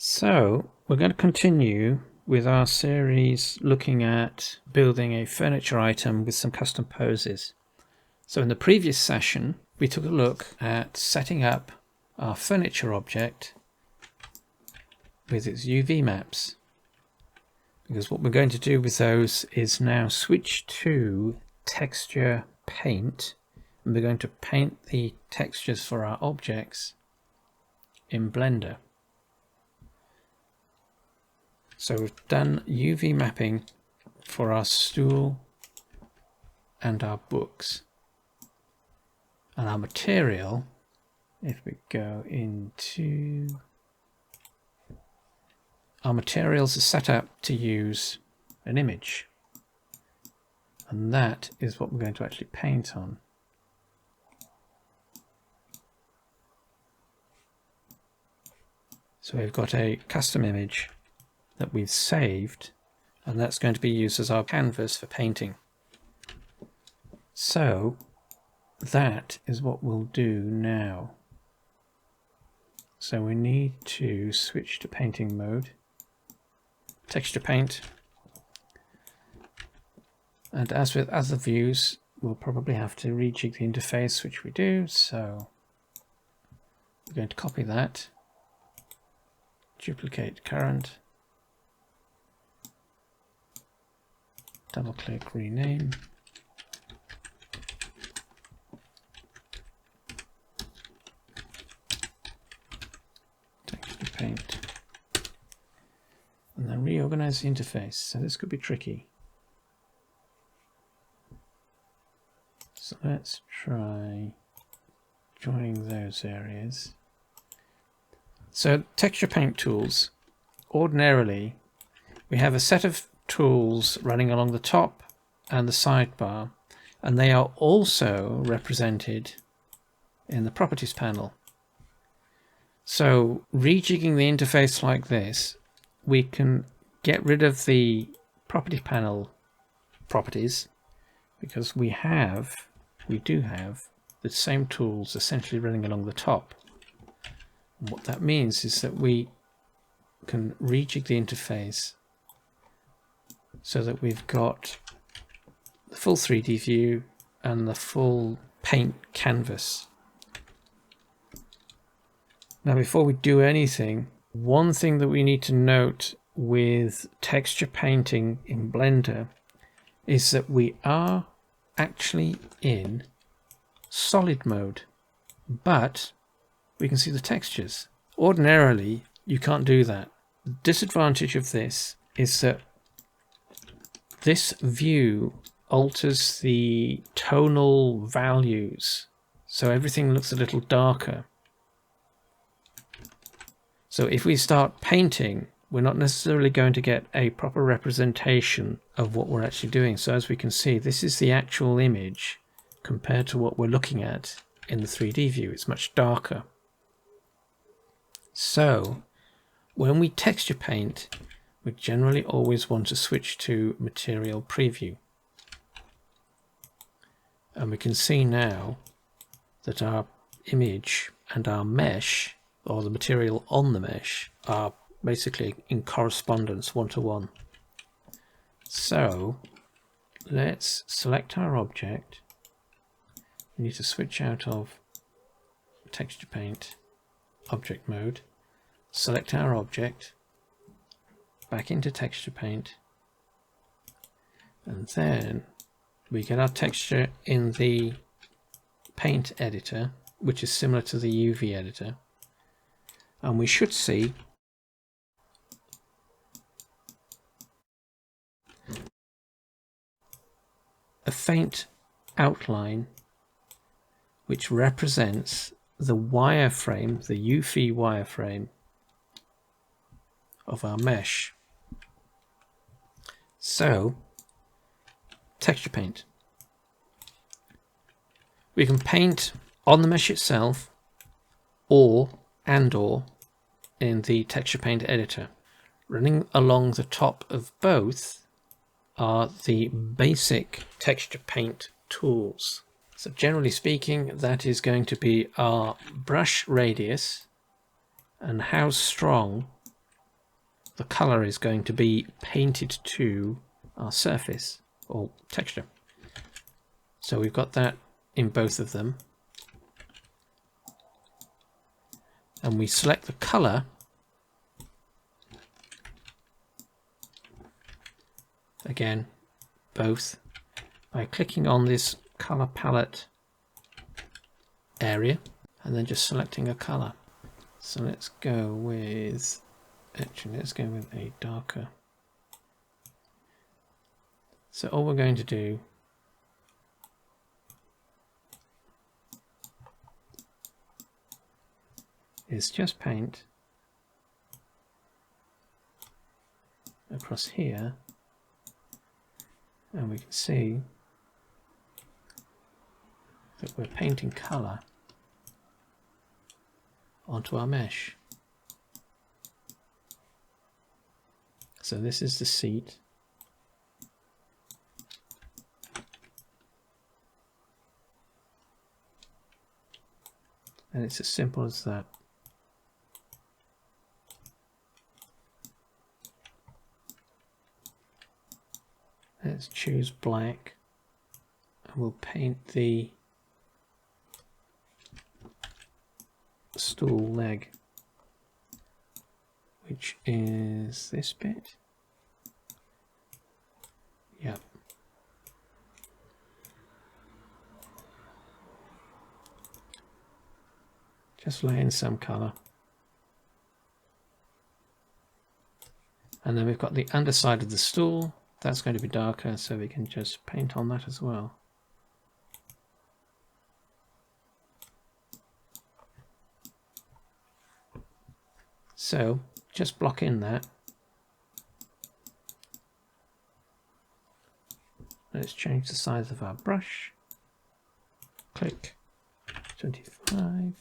So we're going to continue with our series looking at building a furniture item with some custom poses. So in the previous session, we took a look at setting up our furniture object with its UV maps. Because what we're going to do with those is now switch to texture paint, and we're going to paint the textures for our objects in Blender. So we've done UV mapping for our stool and our books. And our material, if we go into... Our materials are set up to use an image. And that is what we're going to actually paint on. So we've got a custom image that we've saved, and that's going to be used as our canvas for painting. So that is what we'll do now. So we need to switch to painting mode, texture paint, and as with other views we'll probably have to rejig the interface, which we do. So we're going to copy that, duplicate current, double click, rename, texture paint, and then reorganize the interface. So this could be tricky. So let's try joining those areas. So texture paint tools, ordinarily we have a set of tools running along the top and the sidebar, and they are also represented in the properties panel. So rejigging the interface like this, we can get rid of the property panel properties because we do have the same tools essentially running along the top. And what that means is that we can rejig the interface so that we've got the full 3D view and the full paint canvas. Now before we do anything, one thing that we need to note with texture painting in Blender is that we are actually in solid mode, but we can see the textures. Ordinarily you can't do that. The disadvantage of this is that this view alters the tonal values, so everything looks a little darker. So if we start painting, we're not necessarily going to get a proper representation of what we're actually doing. So as we can see, this is the actual image compared to what we're looking at in the 3D view. It's much darker. So when we texture paint, we generally always want to switch to material preview. And we can see now that our image and our mesh, or the material on the mesh, are basically in correspondence one-to-one. So let's select our object. We need to switch out of texture paint object mode, select our object, back into texture paint, and then we get our texture in the paint editor, which is similar to the UV editor, and we should see a faint outline which represents the wireframe, the UV wireframe of our mesh. So texture paint, we can paint on the mesh itself or in the texture paint editor. Running along the top of both are the basic texture paint tools. So generally speaking, that is going to be our brush radius and how strong the color is going to be painted to our surface or texture. So we've got that in both of them. And we select the color. Again, both, by clicking on this color palette area and then just selecting a color. So let's go with, actually let's go with a darker. So all we're going to do is just paint across here, and we can see that we're painting color onto our mesh. So this is the seat. And it's as simple as that. Let's choose black, and we'll paint the stool leg, which is this bit. Yep. Just lay in some colour. And then we've got the underside of the stool. That's going to be darker, so we can just paint on that as well. So just block in that. Let's change the size of our brush. Click 25.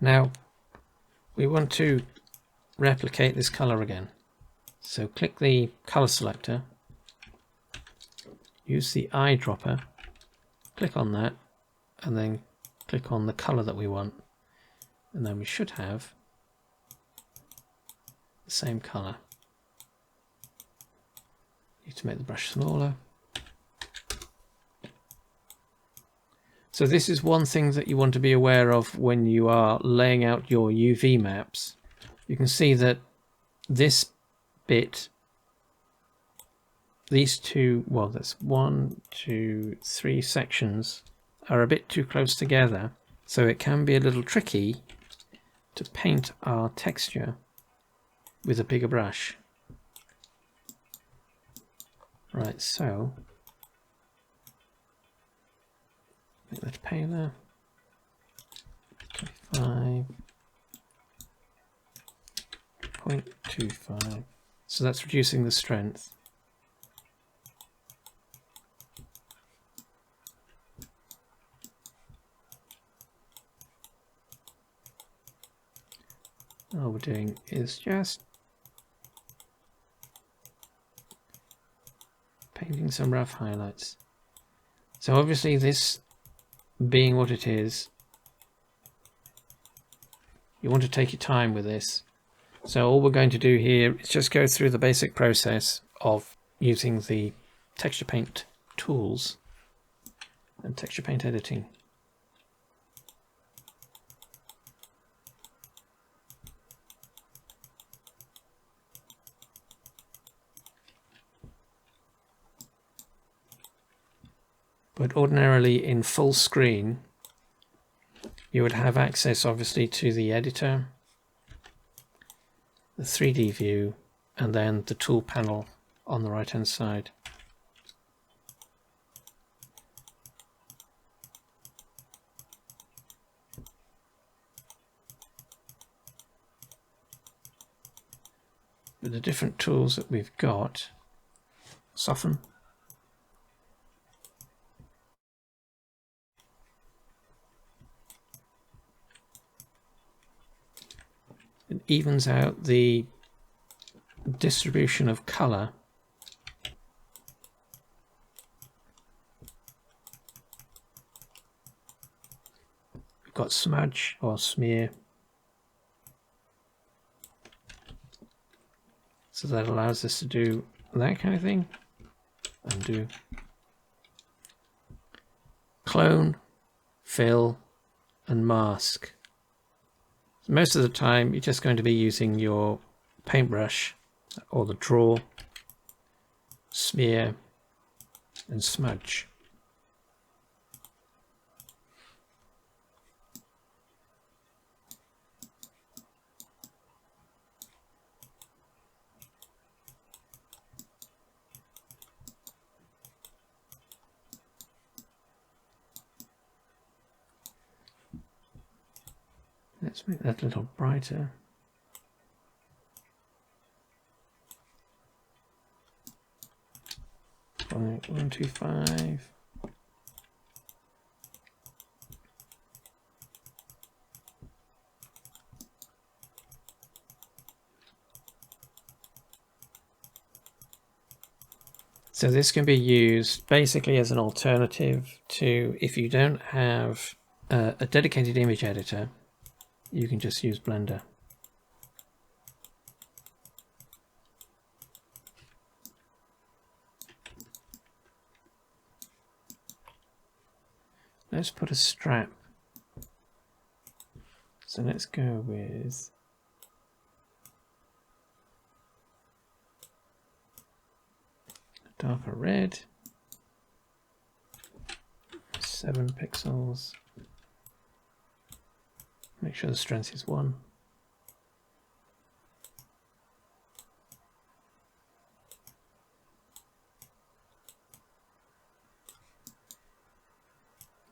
Now we want to replicate this color again. So click the color selector, use the eyedropper, click on that, and then click on the color that we want. And then we should have the same color. Need to make the brush smaller. So this is one thing that you want to be aware of when you are laying out your UV maps. You can see that this bit, these two, well, that's 1, 2, 3 sections are a bit too close together. So it can be a little tricky to paint our texture with a bigger brush. Right, so make that paler. 25.25. So that's reducing the strength. All we're doing is just painting some rough highlights. So obviously this being what it is, you want to take your time with this. So all we're going to do here is just go through the basic process of using the texture paint tools and texture paint editing. But ordinarily in full screen, you would have access obviously to the editor, the 3D view, and then the tool panel on the right hand side. With the different tools that we've got, soften, it evens out the distribution of color. We've got smudge or smear, So that allows us to do that kind of thing. Undo. Clone, fill, and mask. Most of the time you're just going to be using your paintbrush or the draw, smear, and smudge. Let's make that a little brighter. Right, 125. So this can be used basically as an alternative to, if you don't have a dedicated image editor, you can just use Blender. Let's put a strap. So let's go with a darker red, 7 pixels. Make sure the strength is 1.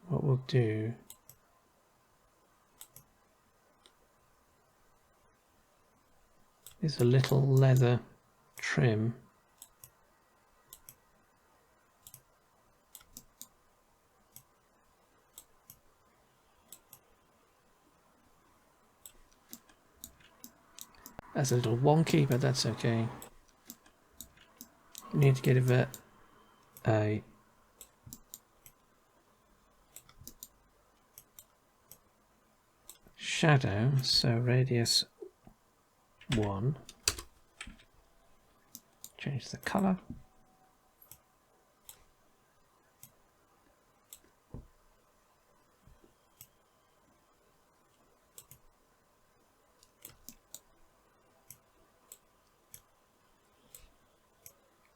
What we'll do is a little leather trim. That's a little wonky, but that's okay. You need to give it a shadow, so radius 1. Change the color.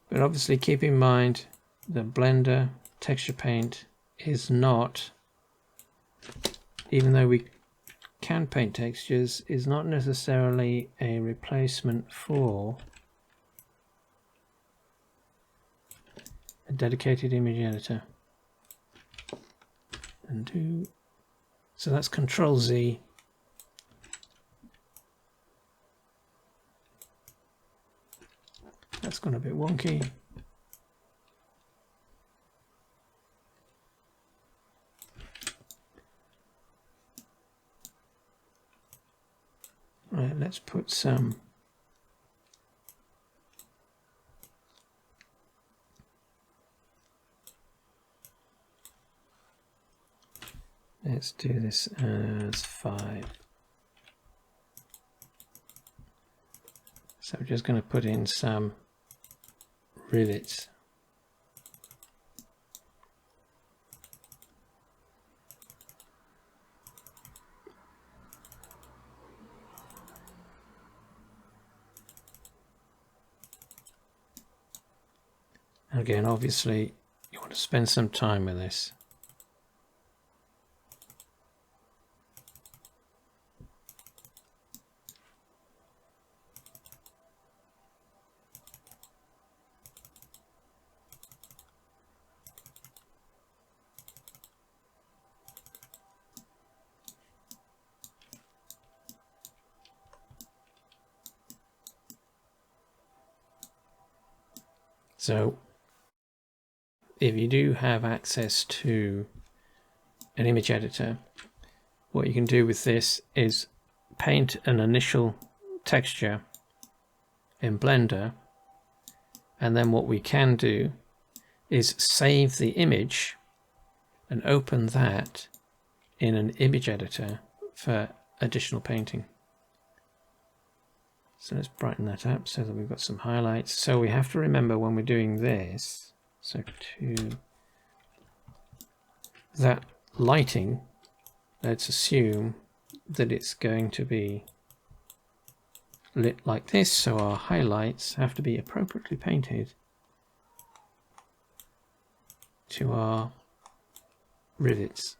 But obviously keep in mind that Blender texture paint is not, even though we can paint textures, is not necessarily a replacement for a dedicated image editor. Undo. So that's Control Z. That's gone a bit wonky. Right, let's put some let's do this as 5. So we're just going to put in some rivets. Again, obviously, you want to spend some time with this. So if you do have access to an image editor, what you can do with this is paint an initial texture in Blender, and then what we can do is save the image and open that in an image editor for additional painting. So let's brighten that up so that we've got some highlights. So we have to remember when we're doing this, so that lighting, let's assume that it's going to be lit like this, so our highlights have to be appropriately painted to our rivets.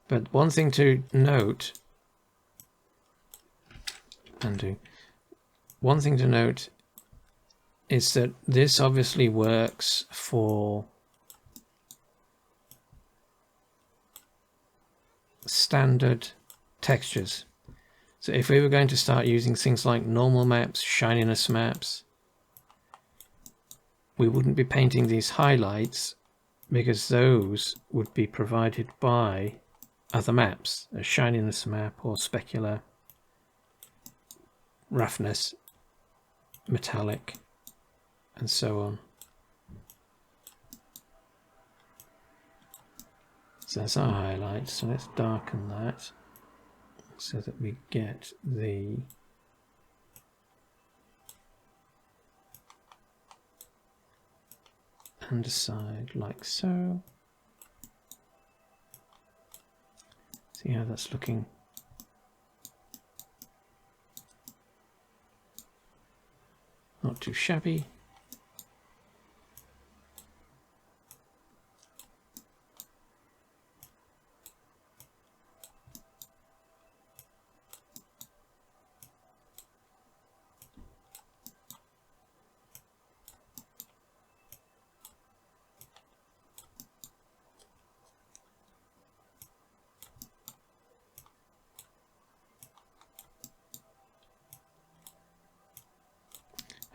But one thing to note, one thing to note is that this obviously works for standard textures. So if we were going to start using things like normal maps, shininess maps, we wouldn't be painting these highlights because those would be provided by other maps, a shininess map or specular, roughness, metallic, and so on. So that's our highlight. So let's darken that so that we get the underside like so. See how that's looking. Not too shabby.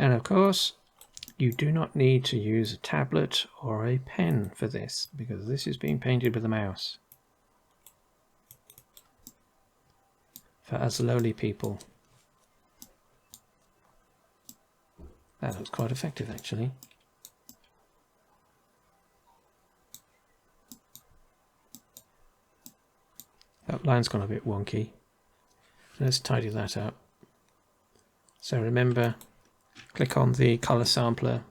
And of course, you do not need to use a tablet or a pen for this, because this is being painted with a mouse. For us lowly people. That looks quite effective, actually. That line's gone a bit wonky. Let's tidy that up. So remember, click on the color sampler,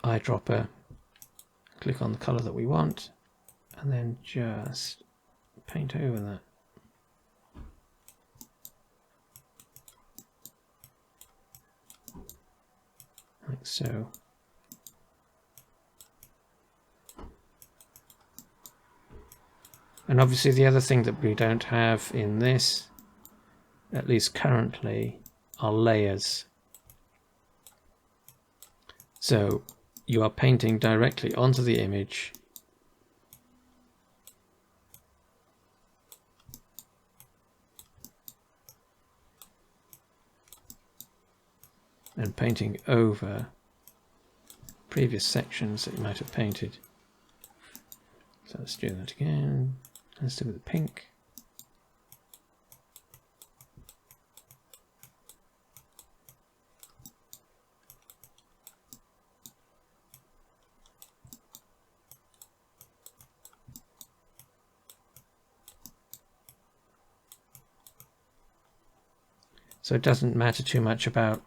eyedropper, click on the color that we want, and then just paint over that. Like so. And obviously the other thing that we don't have in this, at least currently, are layers. So you are painting directly onto the image and painting over previous sections that you might have painted. So let's do that again. Let's do it with the pink. So it doesn't matter too much about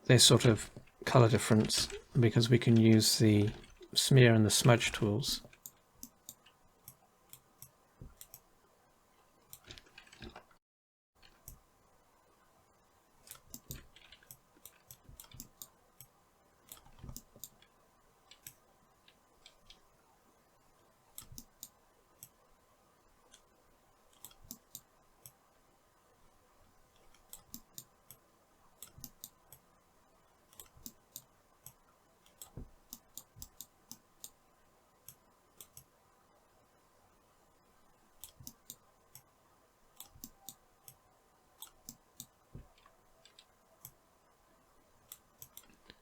this sort of color difference because we can use the smear and the smudge tools.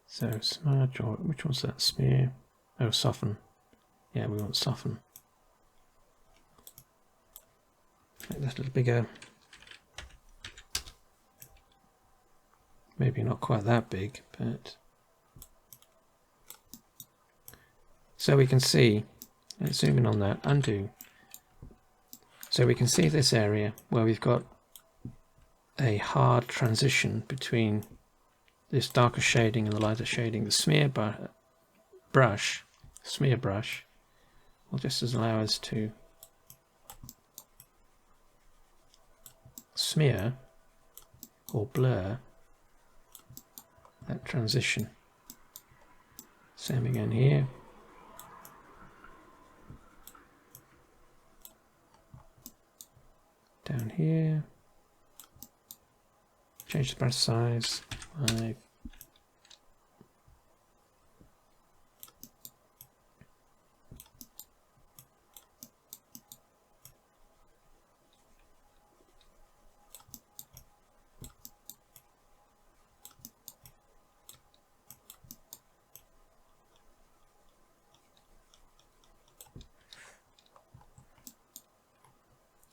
So smudge, or which one's that? Smear. Oh, soften. Yeah, we want soften. Make that a little bigger. maybe not quite that big, but so we can see, let's zoom in on that, undo. So we can see this area where we've got a hard transition between this darker shading and the lighter shading. The smear brush will just allow us to smear or blur that transition. Same again here. Down here. Change the brush size. 5.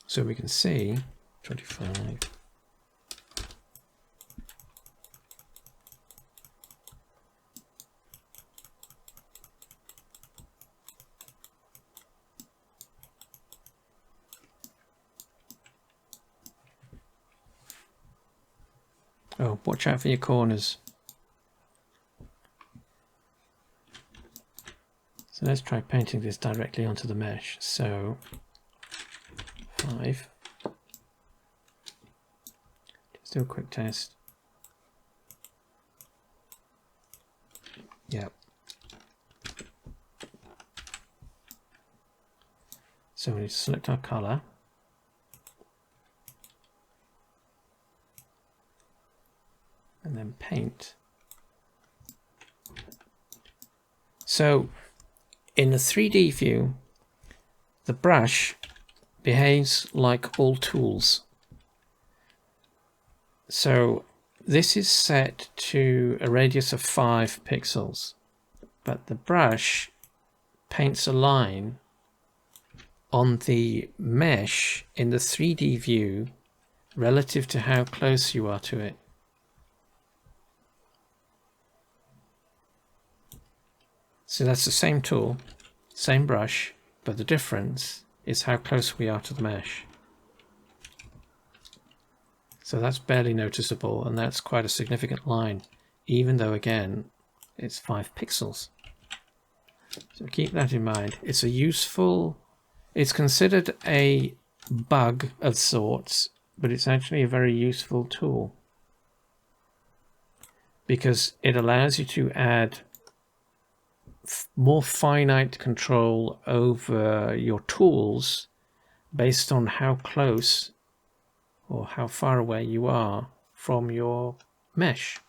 So we can see 25. Oh, watch out for your corners. So let's try painting this directly onto the mesh. So 5. Just do a quick test. Yep. So we need to select our color. And then paint. So in the 3D view, the brush behaves like all tools. So this is set to a radius of 5 pixels, but the brush paints a line on the mesh in the 3D view relative to how close you are to it. So that's the same tool, same brush, but the difference is how close we are to the mesh. So that's barely noticeable, and that's quite a significant line, even though again it's 5 pixels. So keep that in mind. It's a useful, it's considered a bug of sorts, but it's actually a very useful tool because it allows you to add more finite control over your tools based on how close or how far away you are from your mesh.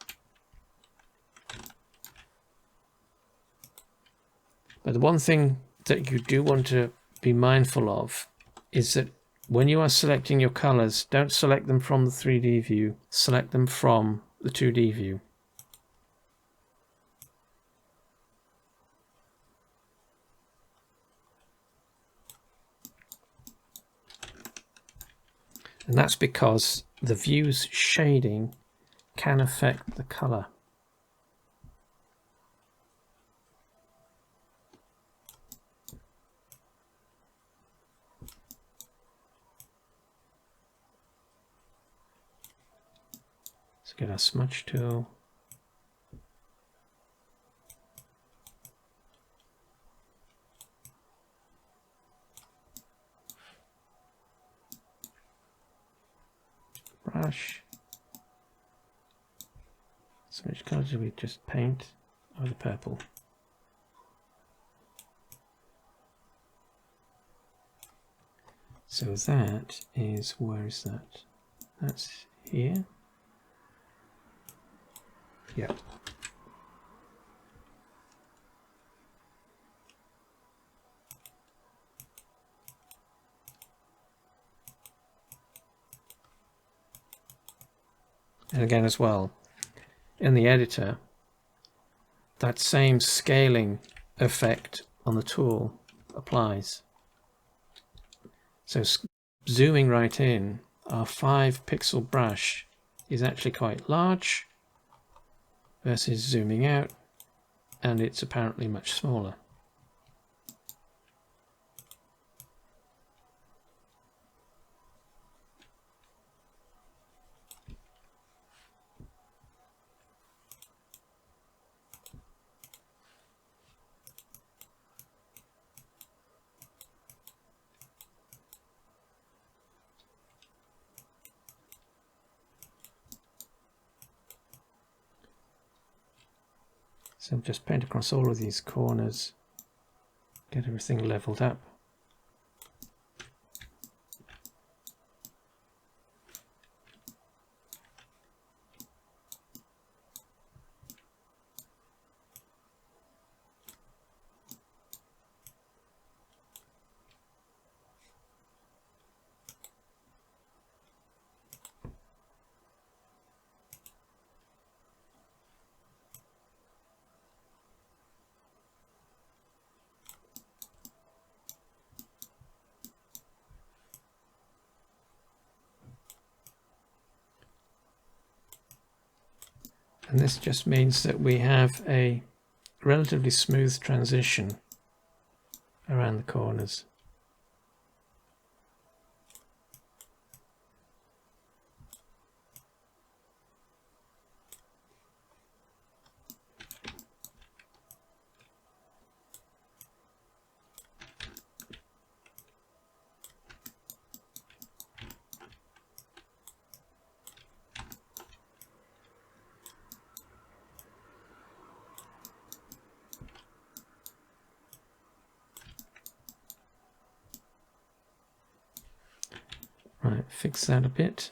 But the one thing that you do want to be mindful of is that when you are selecting your colors, don't select them from the 3D view, select them from the 2D view. And that's because the view's shading can affect the color. Let's get our smudge tool. Brush. So which color do we just paint? Oh, the purple. So that is, where is that? That's here. Yep. And again as well, in the editor, that same scaling effect on the tool applies. So zooming right in, our 5 pixel brush is actually quite large, versus zooming out, and it's apparently much smaller. So just paint across all of these corners, get everything leveled up. And this just means that we have a relatively smooth transition around the corners. Right, fix that a bit.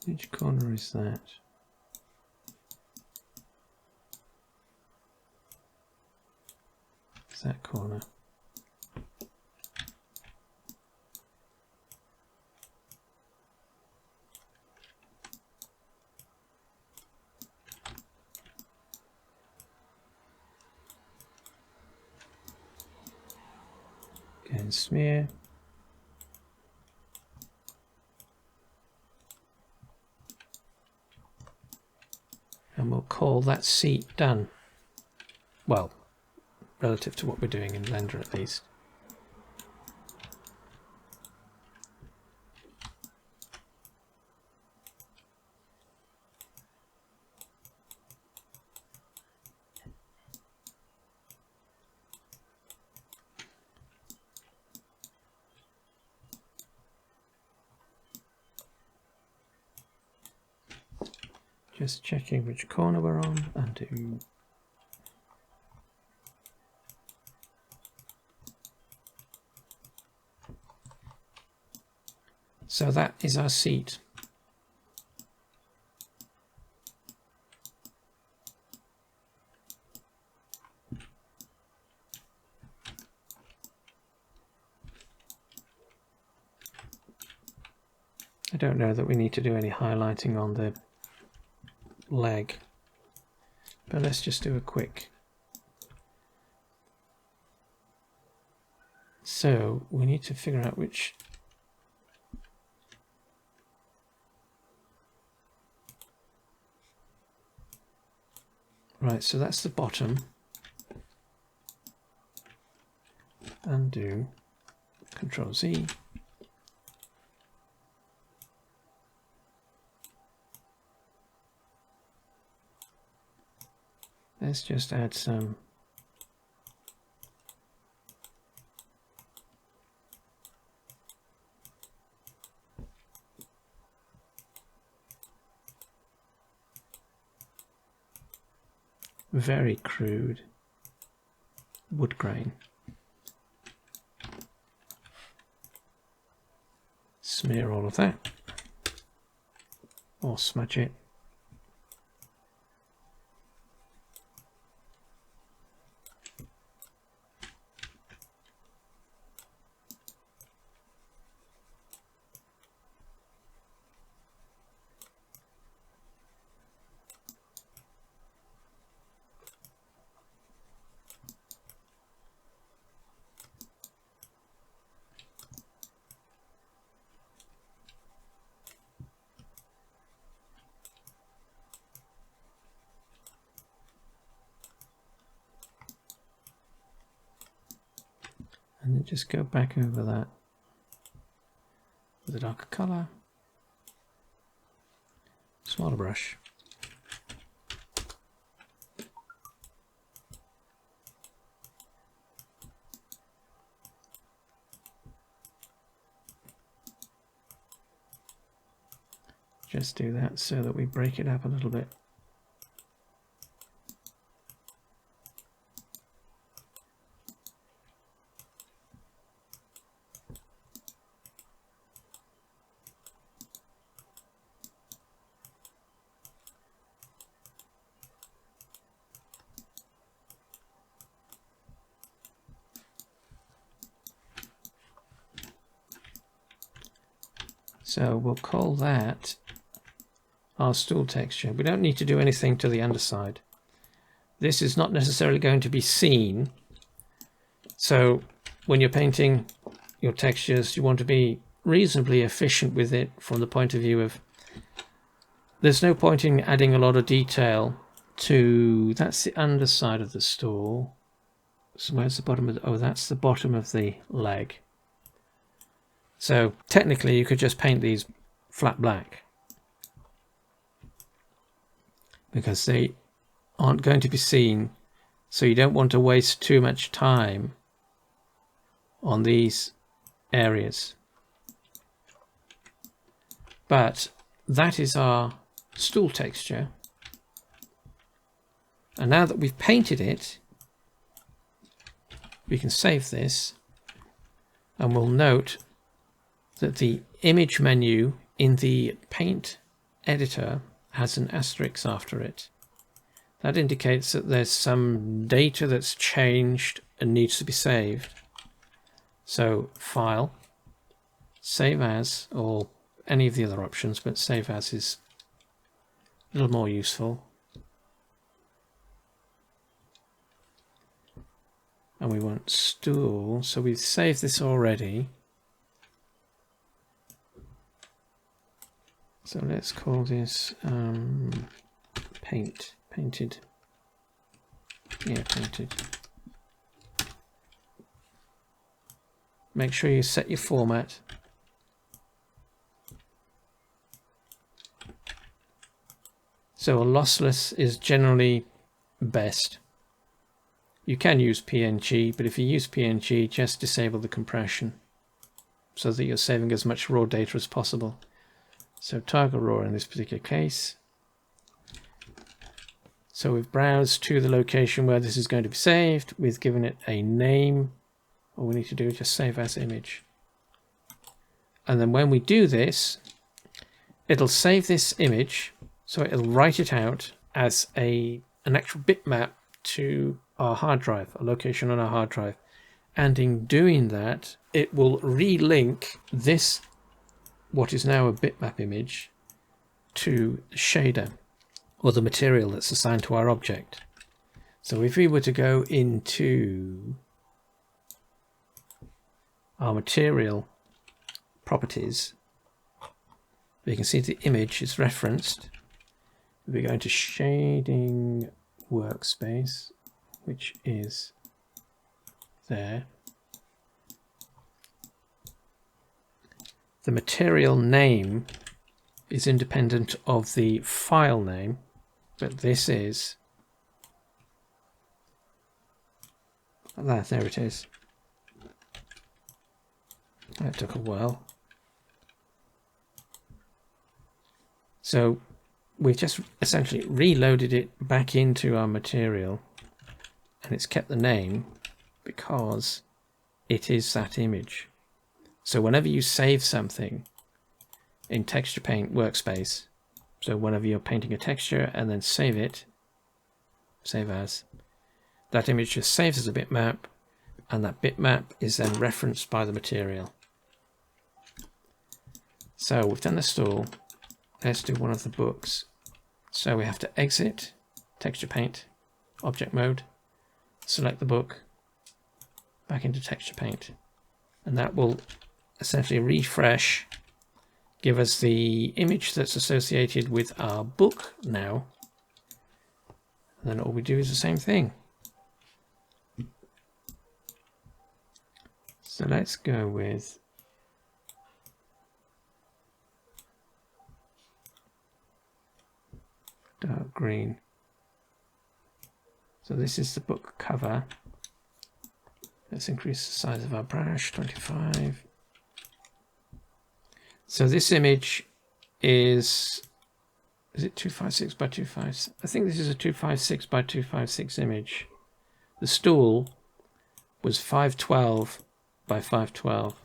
Which corner is that? It's that corner. And smear. And we'll call that seat done. Well, relative to what we're doing in Blender at least. Just checking which corner we're on. Undo. So that is our seat. I don't know that we need to do any highlighting on the leg, but let's just do a quick. So we need to figure out which right, so that's the bottom. Undo, Control Z. Let's just add some very crude wood grain. Smear all of that, or smudge it. And then just go back over that with a darker colour. Smaller brush. Just do that so that we break it up a little bit. So we'll call that our stool texture. We don't need to do anything to the underside. This is not necessarily going to be seen. So when you're painting your textures, you want to be reasonably efficient with it from the point of view of there's no point in adding a lot of detail to, that's the underside of the stool. So where's the bottom of the, oh, that's the bottom of the leg. So technically you could just paint these flat black because they aren't going to be seen, so you don't want to waste too much time on these areas. But that is our stool texture, and now that we've painted it, we can save this, and we'll note that the image menu in the paint editor has an asterisk after it. That indicates that there's some data that's changed and needs to be saved. So File, Save As, or any of the other options, but Save As is a little more useful. And we want Stool, so we've saved this already. So let's call this painted. Yeah, painted. Make sure you set your format. So a lossless is generally best. You can use PNG, but if you use PNG, just disable the compression so that you're saving as much raw data as possible. So Target Raw in this particular case. So we've browsed to the location where this is going to be saved. We've given it a name. All we need to do is just save as image. And then when we do this, it'll save this image. So it'll write it out as an actual bitmap to our hard drive, a location on our hard drive. And in doing that, it will relink this, what is now a bitmap image, to the shader or the material that's assigned to our object. So if we were to go into our material properties, we can see the image is referenced. We go into shading workspace, which is there. The material name is independent of the file name, but this is that. There it is. That took a while. So we've just essentially reloaded it back into our material, and it's kept the name because it is that image. So whenever you save something in Texture Paint workspace, so whenever you're painting a texture and then save it, save as, that image just saves as a bitmap, and that bitmap is then referenced by the material. So we've done the stool. Let's do one of the books. So we have to exit Texture Paint, Object Mode, select the book, back into Texture Paint, and that will essentially refresh, give us the image that's associated with our book now. And then all we do is the same thing. So let's go with dark green. So this is the book cover. Let's increase the size of our brush, 25. So this image is it 256 by 256? I think this is a 256 by 256 image. The stool was 512 by 512.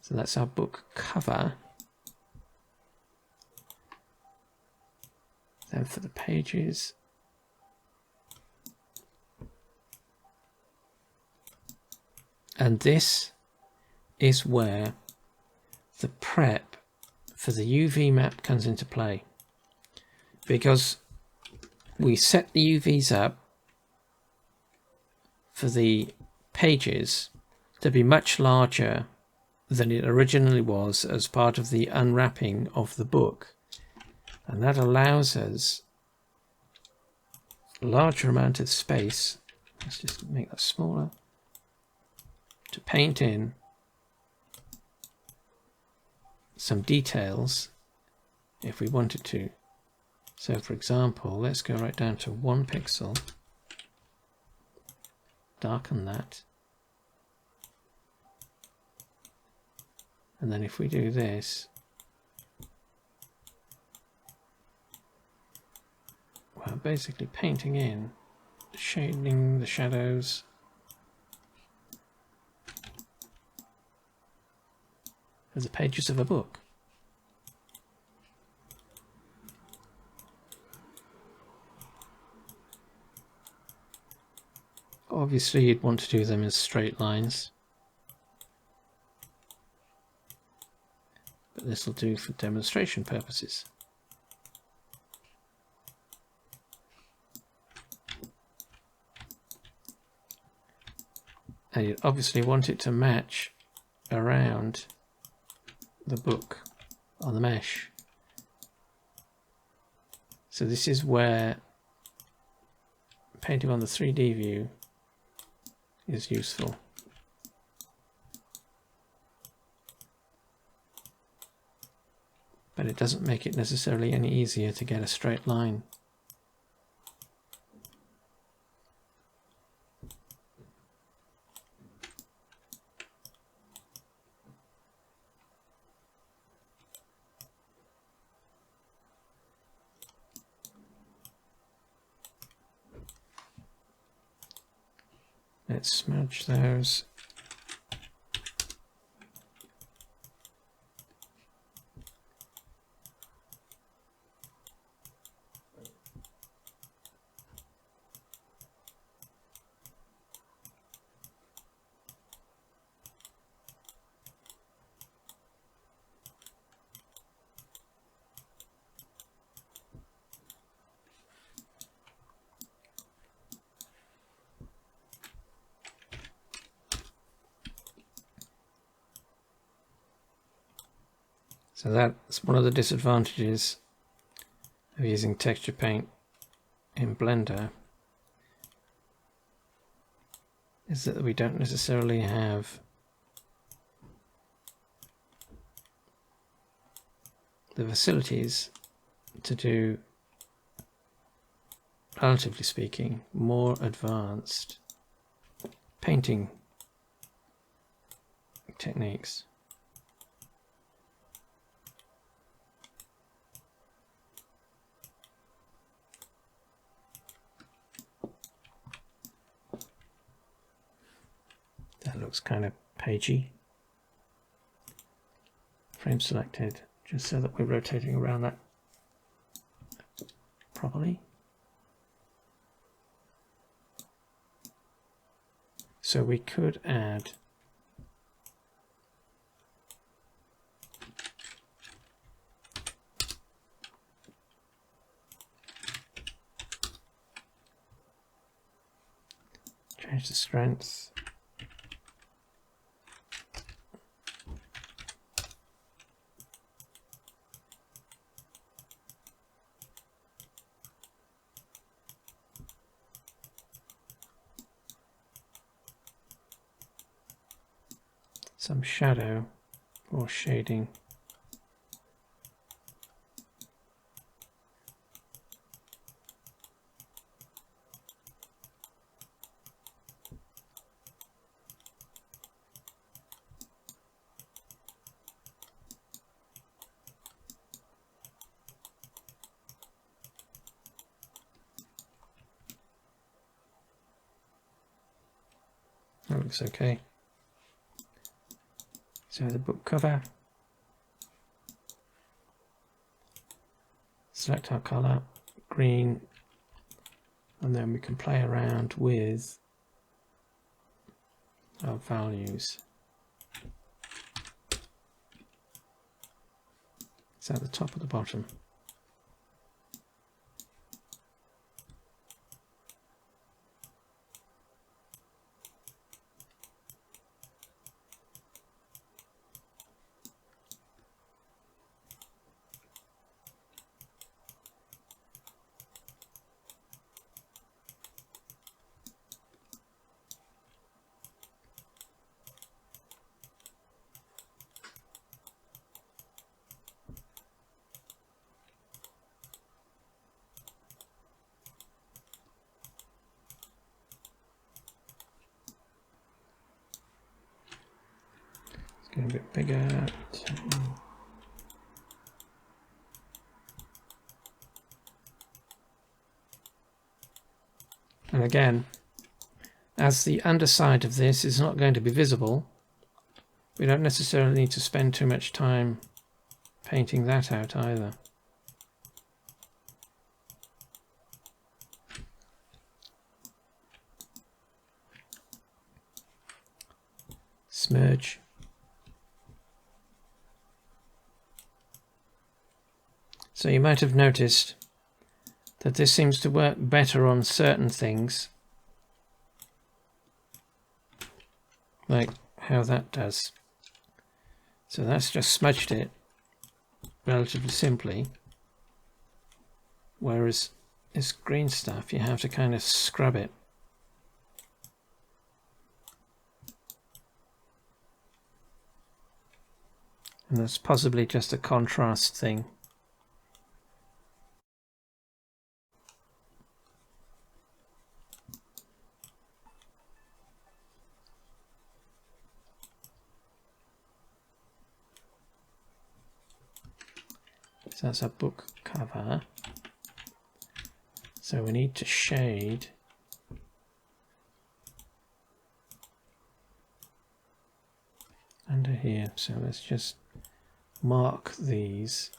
So that's our book cover. Then for the pages, and this is where the prep for the UV map comes into play, because we set the UVs up for the pages to be much larger than it originally was as part of the unwrapping of the book, and that allows us a larger amount of space. Let's just make that smaller to paint in some details if we wanted to. So for example, let's go right down to 1 pixel, darken that, and then if we do this, we're basically painting in, shading the shadows, as the pages of a book. Obviously you'd want to do them as straight lines, but this will do for demonstration purposes. And you'd obviously want it to match around the book on the mesh. So this is where painting on the 3D view is useful. But it doesn't make it necessarily any easier to get a straight line. Let's smudge those. So that's one of the disadvantages of using texture paint in Blender, is that we don't necessarily have the facilities to do, relatively speaking, more advanced painting techniques. That looks kind of pagey. Frame selected, just so that we're rotating around that properly. So we could add change the strength. some shadow or shading. That looks okay. So the book cover. Select our colour, green, and then we can play around with our values. It's at the top or the bottom. Get a bit bigger. And again, as the underside of this is not going to be visible, we don't necessarily need to spend too much time painting that out either. Smudge. So you might have noticed that this seems to work better on certain things, like how that does. So that's just smudged it relatively simply, whereas this green stuff you have to kind of scrub it. And that's possibly just a contrast thing. So that's our book cover. So we need to shade under here. So let's just mark these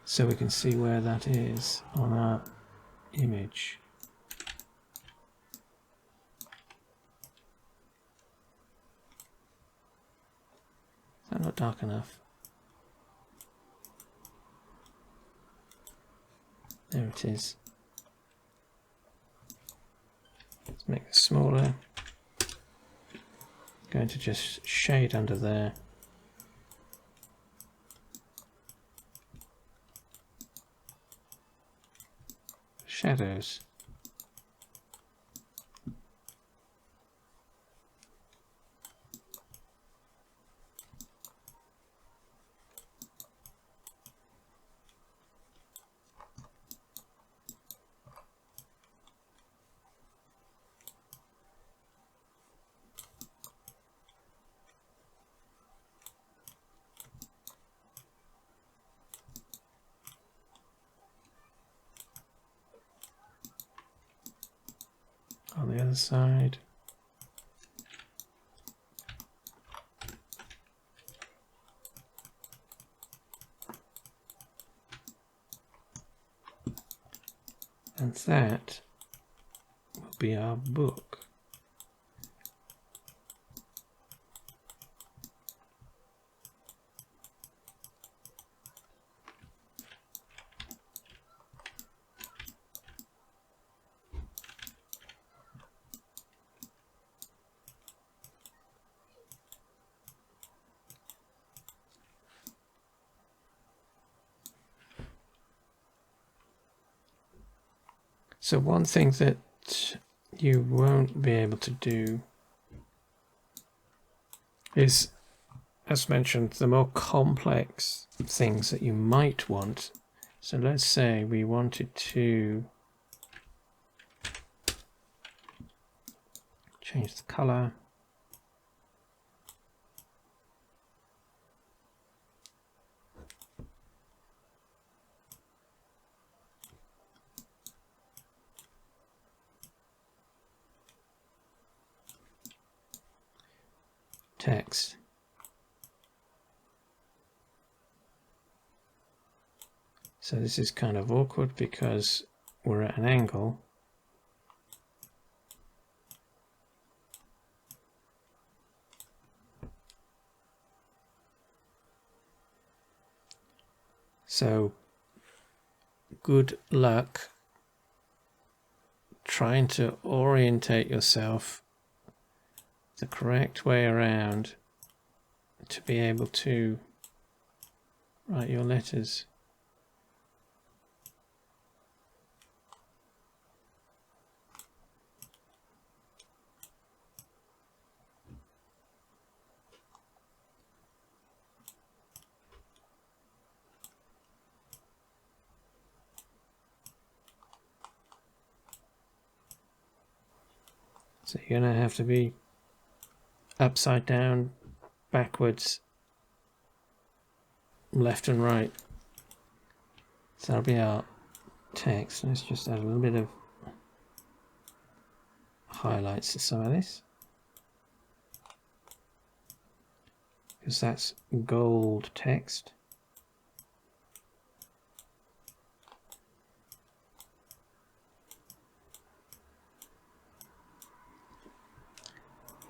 so we can see where that is on our image. Is that not dark enough? There it is. Let's make it smaller. Going to just shade under there. Shadows. On the other side. And that will be our book. So one thing that you won't be able to do is, as mentioned, the more complex things that you might want. So let's say we wanted to change the color. Text. So this is kind of awkward because we're at an angle. So good luck trying to orientate yourself the correct way around to be able to write your letters. So you're going to have to be upside down, backwards, left and right. So that'll be our text. Let's just add a little bit of highlights to some of this, because that's gold text.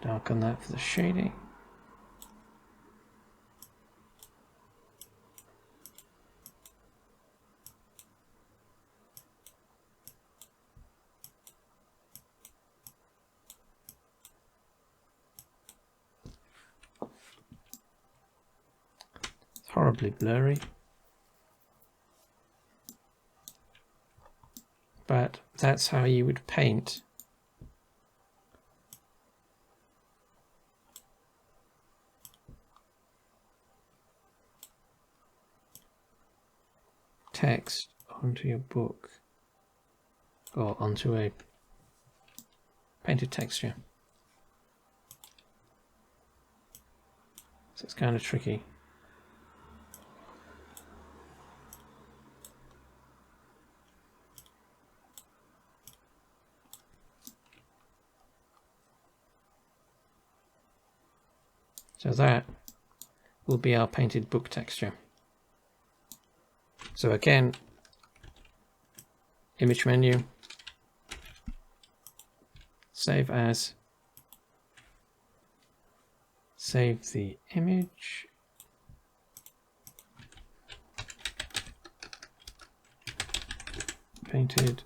Darken that for the shading. It's horribly blurry, but that's how you would paint. Text onto your book or onto a painted texture. So it's kind of tricky. So that will be our painted book texture. So again, image menu, save as, save the image, painted.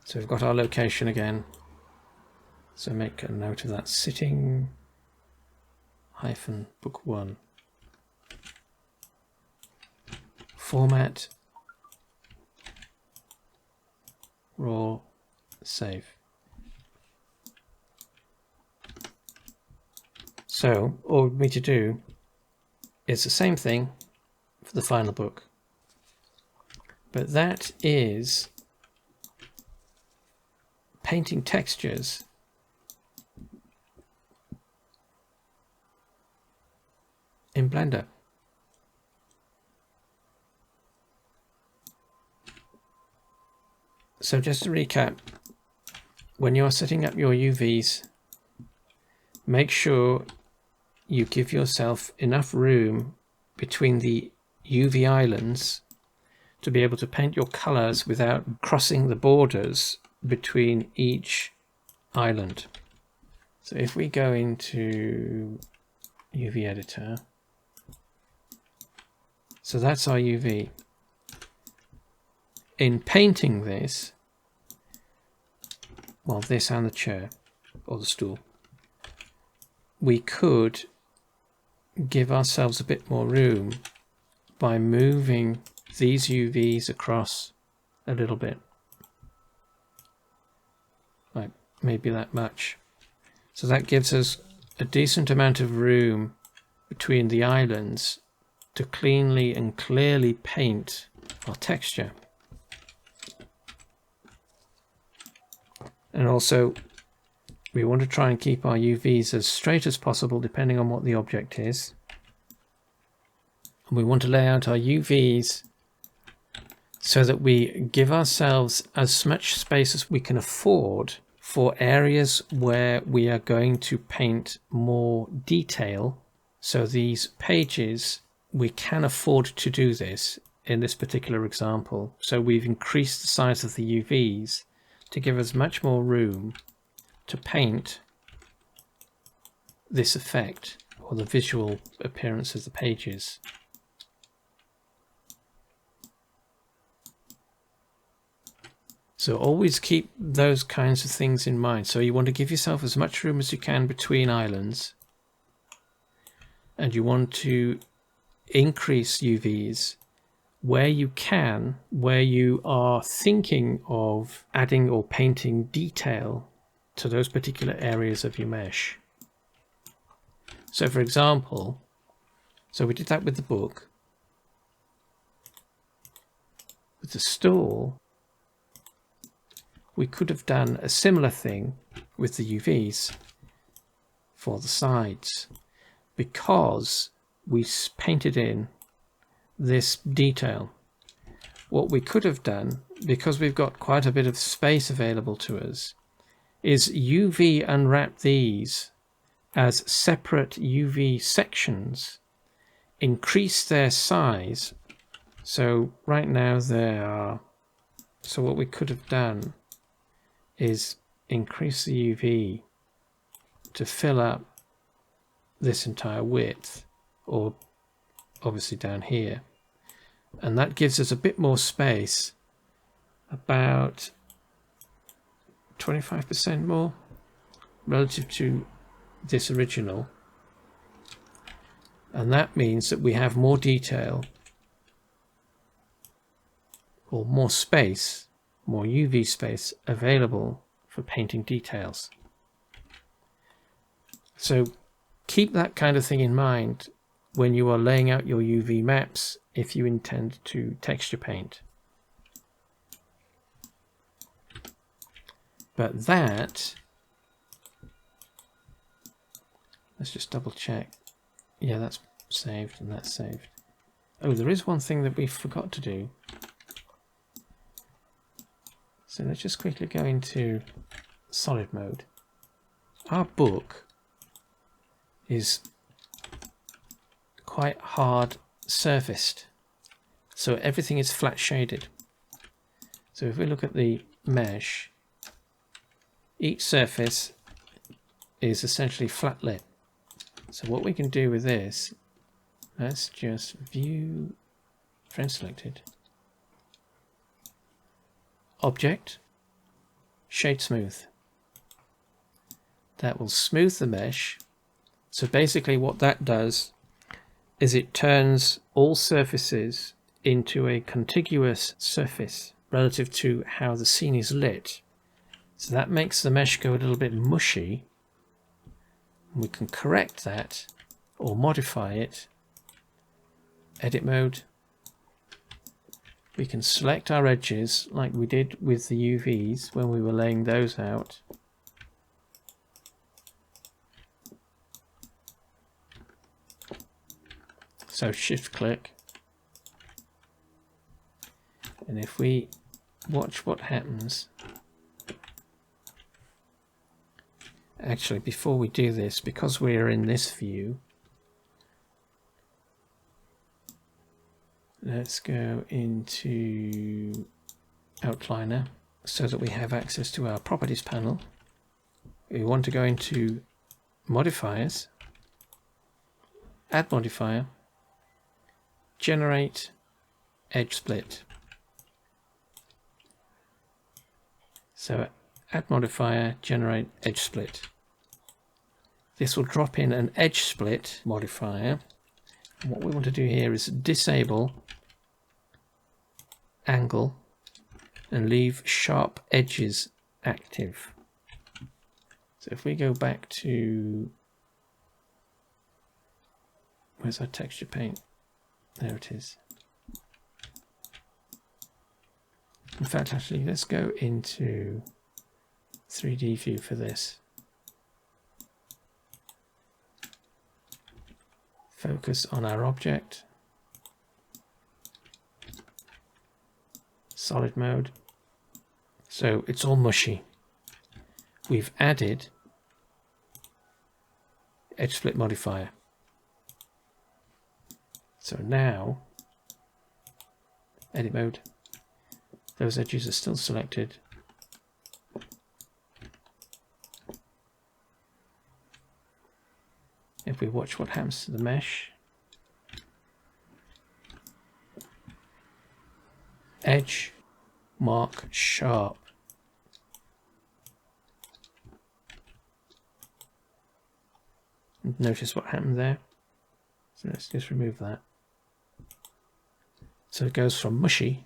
So we've got our location again. So make a note of that, sitting -book 1. Format, raw, save. So all we need to do is the same thing for the final book, but that is painting textures in Blender. So just to recap, when you're setting up your UVs, make sure you give yourself enough room between the UV islands to be able to paint your colors without crossing the borders between each island. So if we go into UV editor, so that's our UV. In painting this, well, this and the chair or the stool, we could give ourselves a bit more room by moving these UVs across a little bit, like maybe that much. So that gives us a decent amount of room between the islands to cleanly and clearly paint our texture. And also we want to try and keep our UVs as straight as possible depending on what the object is. And we want to lay out our UVs so that we give ourselves as much space as we can afford for areas where we are going to paint more detail. So these pages, we can afford to do this in this particular example. So we've increased the size of the UVs to give us much more room to paint this effect, or the visual appearance of the pages. So always keep those kinds of things in mind. So you want to give yourself as much room as you can between islands, and you want to increase UVs where you can, where you are thinking of adding or painting detail to those particular areas of your mesh. So for example, so we did that with the book. With the stool, we could have done a similar thing with the UVs for the sides, because we painted in this detail. What we could have done, because we've got quite a bit of space available to us, is UV unwrap these as separate UV sections, increase their size. So right now there are, so what we could have done is increase the UV to fill up this entire width, or obviously down here, and that gives us a bit more space, about 25% more relative to this original, and that means that we have more detail, or more space, more UV space available for painting details. So keep that kind of thing in mind when you are laying out your UV maps if you intend to texture paint. But that, let's just double check. Yeah, that's saved and that's saved. Oh, there is one thing that we forgot to do. So let's just quickly go into solid mode. Our book is quite hard surfaced, so everything is flat shaded. So if we look at the mesh, each surface is essentially flat lit. So what we can do with this, let's just view friend selected, object, shade smooth. That will smooth the mesh. So basically what that does is it turns all surfaces into a contiguous surface relative to how the scene is lit. So that makes the mesh go a little bit mushy. We can correct that or modify it. Edit mode. We can select our edges like we did with the UVs when we were laying those out. So shift click. And if we watch what happens, actually before we do this, because we are in this view, let's go into Outliner so that we have access to our properties panel. We want to go into modifiers, add modifier, generate edge split. So add modifier, generate edge split. This will drop in an edge split modifier. And what we want to do here is disable angle and leave sharp edges active. So if we go back to Where's our texture paint? There it is. In fact, actually, let's go into 3D view for this. Focus on our object. Solid mode. So it's all mushy. We've added edge split modifier. So now, edit mode. Those edges are still selected. If we watch what happens to the mesh, edge mark sharp. Notice what happened there. So let's just remove that. So it goes from mushy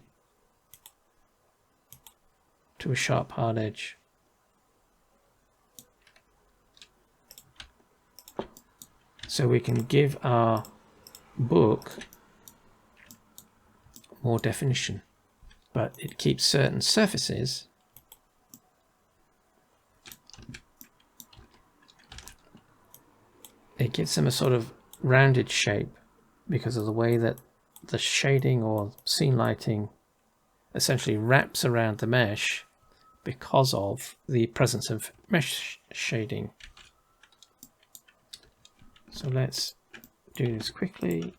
to a sharp hard edge. So we can give our book more definition, but it keeps certain surfaces it gives them a sort of rounded shape because of the way that the shading or scene lighting essentially wraps around the mesh because of the presence of mesh shading. So let's do this quickly.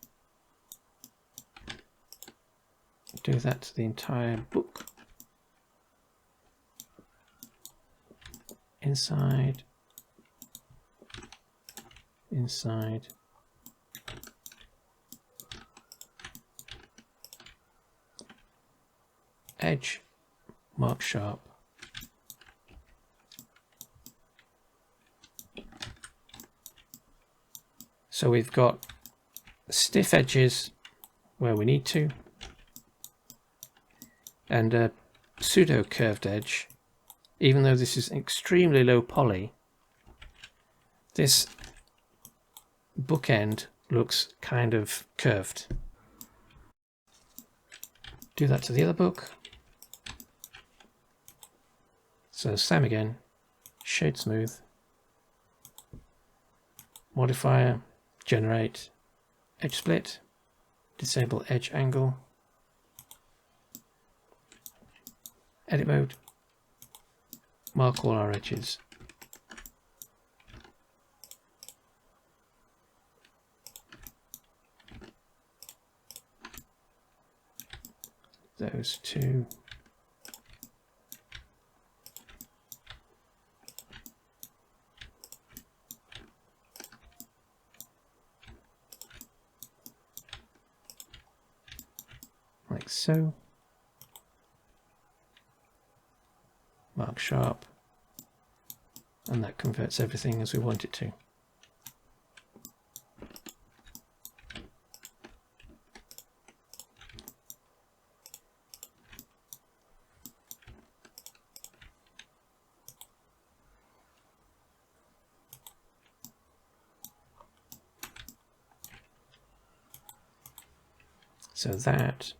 Do that to the entire book. Inside. Inside. Edge, mark sharp. So we've got stiff edges where we need to, and a pseudo curved edge. Even though this is extremely low poly, this bookend looks kind of curved. Do that to the other book. So same again, shade smooth, modifier, generate, edge split, disable edge angle, edit mode, mark all our edges. Those two. Like so. Mark sharp. And that converts everything as we want it to. So that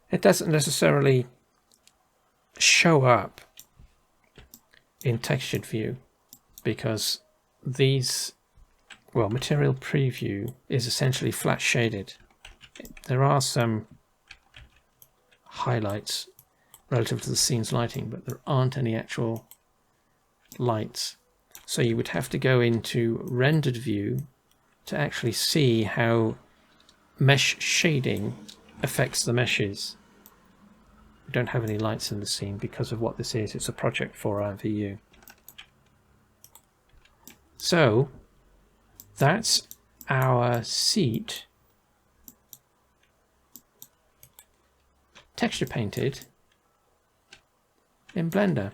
it doesn't necessarily show up in textured view because these, well, material preview is essentially flat shaded. There are some highlights relative to the scene's lighting, but there aren't any actual lights. So you would have to go into rendered view to actually see how mesh shading affects the meshes. We don't have any lights in the scene because of what this is. It's a project for IMVU. So that's our seat texture painted in Blender.